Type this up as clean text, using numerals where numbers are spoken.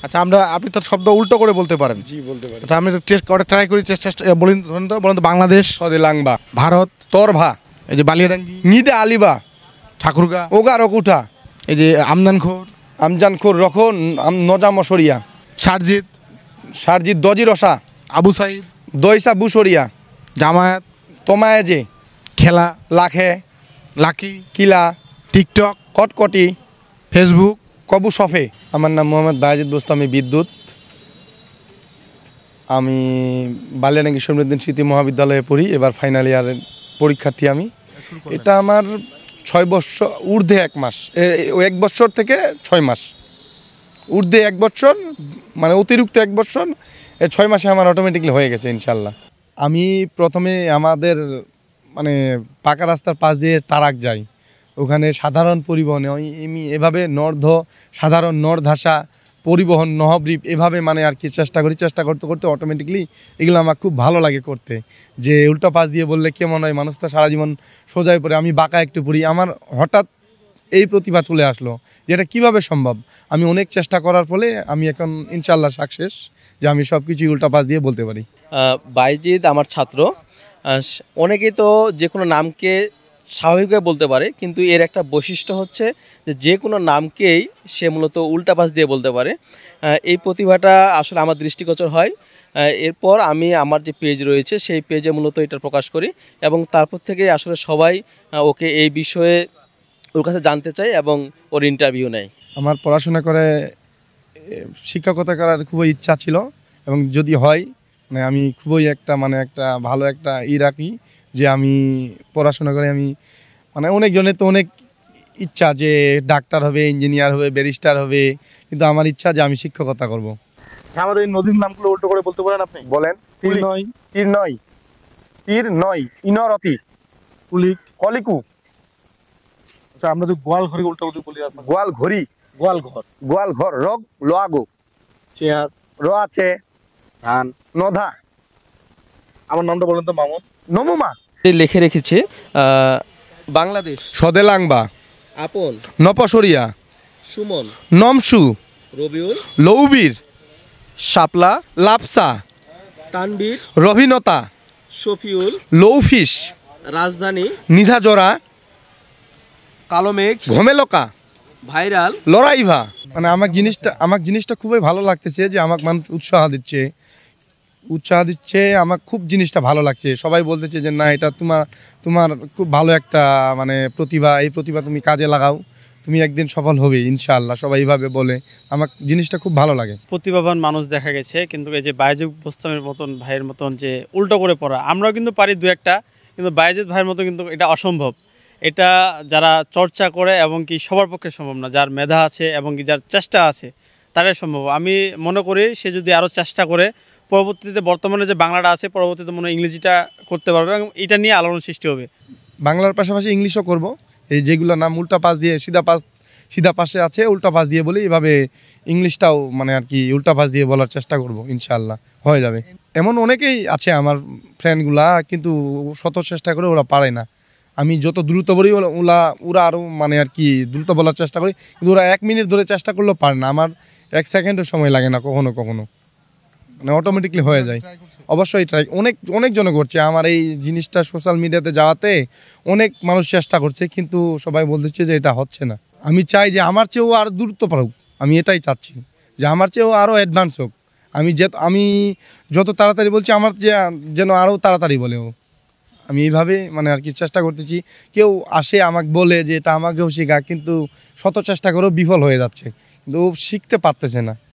আচ্ছা আপনি তো শব্দ উল্টো করে বলতে পারেন। জি বলতে পারি। আচ্ছা আমি টেস্ট করে ট্রাই করি, চেষ্টা বলেন তো বাংলাদেশ, সদে লাংবা, ভারত, তরভা, এই যে বালিয়াডাঙ্গি, নিদে আলিবা, ঠাকুরগা, ওগা রকুঠা, এই যে আমদানখোর, আমজানখোর রখন, নজা মশরিয়া, সারজিৎ, সারজিৎ দজি রসা, আবু সাইদ, দইসা বুসরিয়া, জামায়াত, তোমায়েজে, খেলা, লাখে, লাকি, কিলা, টিকটক, কটকটি, ফেসবুক। কবু সফে। আমার নাম মোহাম্মদ বায়েজিদ বোস্তামি বিদ্যুৎ। আমি বালিয়াডাঙ্গি সমৃদ্দিন স্মৃতি মহাবিদ্যালয়ে পড়ি, এবার ফাইনাল ইয়ারের পরীক্ষার্থী আমি। এটা আমার 6 বছর ঊর্ধ্বে 1 মাস, 1 বছর থেকে 6 মাস, ঊর্ধ্বে 1 বছর, মানে অতিরিক্ত 1 বছর, 6 মাসে আমার অটোমেটিকলি হয়ে গেছে ইনশাল্লাহ। আমি প্রথমে আমাদের মানে পাকা রাস্তার পাশ দিয়ে টারাক যাই, ওখানে সাধারণ পরিবহনে আমি এভাবে সাধারণ নর্ধাসা পরিবহন নহব্রিপ এভাবে মানে আর কি চেষ্টা করতে করতে অটোমেটিকলি এগুলো আমার খুব ভালো লাগে করতে। যে উল্টো পাশ দিয়ে বললে কেমন হয়, মানুষ তো সারা জীবন সোজাই পড়ে, আমি বাঁকা একটু পড়ি, আমার হঠাৎ এই প্রতিভা চলে আসলো যে এটা কীভাবে সম্ভব। আমি অনেক চেষ্টা করার ফলে আমি এখন ইনশাল্লাহ সাকসেস যে আমি সব কিছুই উল্টা পাশ দিয়ে বলতে পারি। বাইজিদ আমার ছাত্র। অনেকেই তো যে কোনো নামকে স্বাভাবিকভাবে বলতে পারে, কিন্তু এর একটা বৈশিষ্ট্য হচ্ছে যে কোনো নামকেই সে মূলত উল্টা পাশ দিয়ে বলতে পারে। এই প্রতিভাটা আসলে আমার দৃষ্টিগোচর হয়। এরপর আমি আমার যে পেজ রয়েছে সেই পেজে মূলত এটা প্রকাশ করি, এবং তারপর থেকে আসলে সবাই ওকে এই বিষয়ে ওর কাছে জানতে চায় এবং ওর ইন্টারভিউ নেয়। আমার পড়াশোনা করে শিক্ষকতা করার খুবই ইচ্ছা ছিল, এবং যদি হয় মানে আমি খুবই একটা ভালো একটা রাখি যে আমি পড়াশোনা করে আমি মানে অনেকজনের তো অনেক ইচ্ছা যে ডাক্তার হবে, ইঞ্জিনিয়ার হবে, ব্যারিস্টার হবে, কিন্তু আমার ইচ্ছা যে আমি শিক্ষকতা করব। আমাদের এই নদীর নামগুলো উল্টো করে বলতে পারেন আপনি? বলেন। তীর নয়, ইনরতি, কুলিক, কলিকু। আচ্ছা আমরা তো গোয়াল ঘরে উল্টো করে বলি আপনার। গোয়াল ঘড়ি, গোয়াল ঘর, রগ লোয়াগো, চেয়ার, র আছে, ধান, নধা। আমার নামটা বলেন তো? মামুন, নমুমা। লিখে রেখেছে বাংলাদেশ, সদেলাংবা, আপন, নপসরিয়া, সুমন, নমসু, রবিউল, লৌবীর, শাপলা, লাপসা, তানবীর, রভিনতা, শফিউল, লৌফিস, রাজধানী, নিধাজরা, কালোমেঘ, ঘমেলকা, ভাইরাল, লড়াইভা। মানে আমার জিনিসটা খুবই ভালো লাগতেছে যে আমাকে মানুষ উৎসাহ দিচ্ছে, আমার খুব জিনিসটা ভালো লাগছে। সবাই বলতেছে যে না, এটা তোমার খুব ভালো একটা মানে প্রতিভা, এই প্রতিভা তুমি কাজে লাগাও, তুমি একদিন সফল হবে ইনশাআল্লাহ, সবাই এইভাবে বলে। আমার জিনিসটা খুব ভালো লাগে। প্রতিভাবান মানুষ দেখা গেছে, কিন্তু এই যে বায়েজিদ বোস্তামের মতন ভাইয়ের মতন যে উল্টো করে পড়া, আমরাও কিন্তু পারি দু একটা, কিন্তু বায়েজিদ ভাইয়ের মতো কিন্তু এটা অসম্ভব। এটা যারা চর্চা করে এবং কি সবার পক্ষে সম্ভব না, যার মেধা আছে এবং কি যার চেষ্টা আছে তারাই সম্ভব। আমি মনে করি সে যদি আরও চেষ্টা করে, পরবর্তীতে বর্তমানে যে বাংলাটা আছে, পরবর্তীতে মনে হয় ইংরেজিটা করতে পারবে এবং এটা নিয়ে আলোড়ন সৃষ্টি হবে। বাংলার পাশাপাশি ইংলিশও করব। এই যেগুলো নাম উল্টা পাশ দিয়ে সিধা পাশে আছে, উল্টা পাশ দিয়ে বলি, এভাবে ইংলিশটাও মানে আর কি উল্টা পাশ দিয়ে বলার চেষ্টা করব, ইনশাআল্লাহ হয়ে যাবে। এমন অনেকেই আছে আমার ফ্রেন্ডগুলা, কিন্তু শত চেষ্টা করে ওরা পারে না। আমি যত দ্রুত বলি ওরা আরও মানে আর কি দ্রুত বলার চেষ্টা করি, কিন্তু ওরা 1 মিনিট ধরে চেষ্টা করলেও পারে না। আমার 1 সেকেন্ডও সময় লাগে না কখনো মানে অটোমেটিকলি হয়ে যায়। অবশ্যই ট্রাই অনেকজনে করছে। আমার এই জিনিসটা সোশ্যাল মিডিয়াতে যাওয়াতে অনেক মানুষ চেষ্টা করছে, কিন্তু সবাই বলতেছে যে এটা হচ্ছে না। আমি চাই যে আমার চেয়েও আরও দ্রুত পারুক, আমি এটাই চাচ্ছি যে আমার চেয়েও আরও অ্যাডভান্স হোক। আমি যত তাড়াতাড়ি বলছি, আমার যেন আরও তাড়াতাড়ি বলেও। আমি এইভাবে মানে আর কি চেষ্টা করতেছি। কেউ আসে আমাকে বলে যে এটা আমাকেও শেখা, কিন্তু শত চেষ্টা করেও বিফল হয়ে যাচ্ছে, কিন্তু ও শিখতে পারতেছে না।